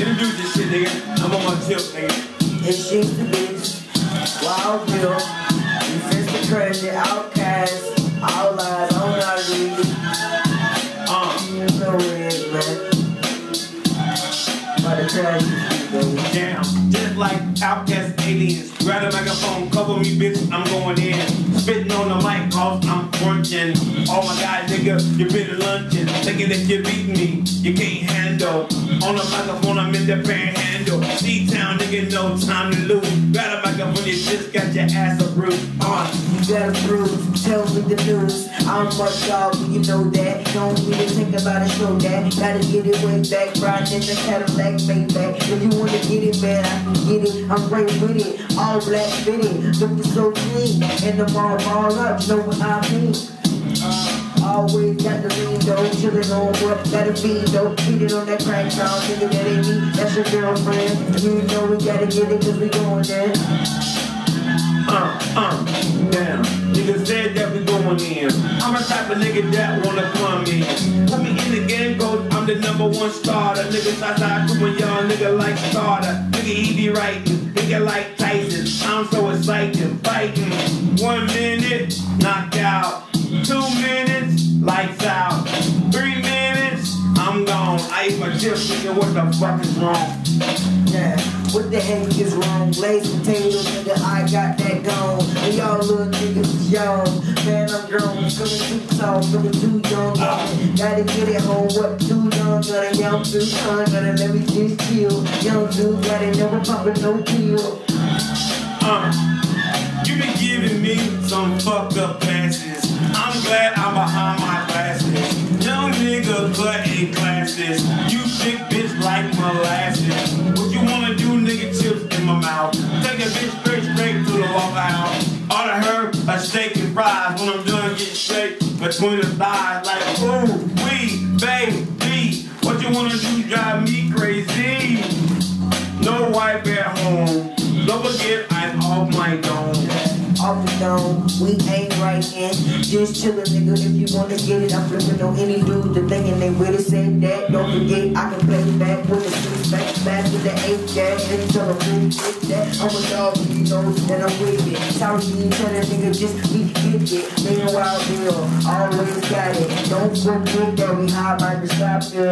Introduce this shit, nigga. I'm on my tip, nigga. It's She's the Bitch, Wild Bill, Resist the Crazy, Outcast, All Lies, I don't know how to read it. You know what it is, man. By the tragedy, baby. Damn, just like Outcast aliens. Grab the microphone, cover me, bitch, I'm going in. Spitting on the mic, cause I'm crunching. Oh my god, nigga, you been lunching. Thinking that you beat me, you can't handle. On the microphone, I'm in the panhandle. C-Town, nigga, no time to lose. Grab the microphone, you just got your ass a bruise. You got a bruise, tell me the news. I'm much dog, you know that. Don't really think about it, show that. Gotta get it way back, riding in the Cadillac, Maybach. If you wanna get it, man, I can get it. I'm great with it, all black fitted, looking so clean. And the ball up, you know what I mean. Always got the lean though, chillin' on what gotta be though. Hit it on that crack sound, nigga, that ain't me, that's your girlfriend. You know we gotta get it cause we going there. Damn, nigga said that we going in. I'm the type of nigga that wanna come in. Put me in the game, coach, I'm the #1 starter. Niggas outside to a young nigga like starter. Nigga, he be writing, nigga like Tyson. I'm so excited, fighting. 1 minute, knocked out. 2 minutes, lights out. 3 minutes, I'm gone. I eat my chips, nigga, what the fuck is wrong? Yeah, what the heck is wrong? Blaze potatoes, nigga, I got that gone. And y'all little niggas is young. Man, I'm grown, feeling too tall, feeling too young. Gotta get it home, what too young? Got a young too young, gotta let me just chill. Young dude, gotta never poppin' no pill. You been giving me some fucked up passes. I'm glad I'm behind my glasses. Young nigga, but ain't classes. You thick bitch like molasses. What you wanna do, nigga, chips in my mouth. Take a bitch straight to the Waffle House. Order her a steak and fries. When I'm done, get straight between the thighs. Like, ooh, baby. What you wanna do, drive me crazy. No wife at home. Don't forget I'm off my dome. Off the dome, we ain't right in. Just chillin', nigga, if you wanna get it. I'm flippin' on any dude, the thing, and they really said that. Don't forget, I can play back with the 6 back with the 8 gas. And tell them really get that. I'm a dog, you know that I'm with it. Sorry, you tell that nigga just we get it. Man, Wild Bill, always got it. Don't forget that we high by the stop it.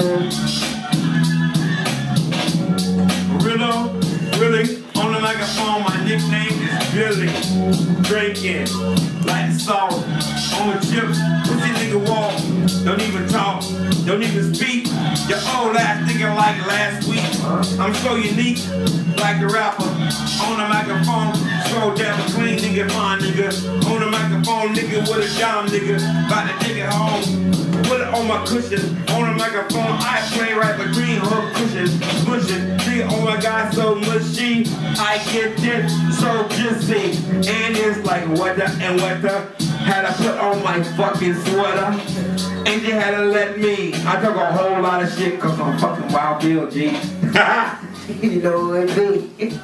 Really, on the microphone, my nickname is Billy. Drinking like salt on the chips. Pussy nigga walk, don't even talk, don't even speak. Your old ass nigga like last week. I'm so unique, like the rapper. On the microphone, so damn clean nigga, fine nigga. On the microphone, nigga with a dime nigga. About to take it home. Put it on my cushion. On the microphone, I play right between her cushions. Pushing, nigga, oh my god, so mushy. I get this so juicy. And it's like what the and what the. Had to put on my fucking sweater. And you had to let me. I talk a whole lot of shit cause I'm fucking Wild Bill, G. You know what it be.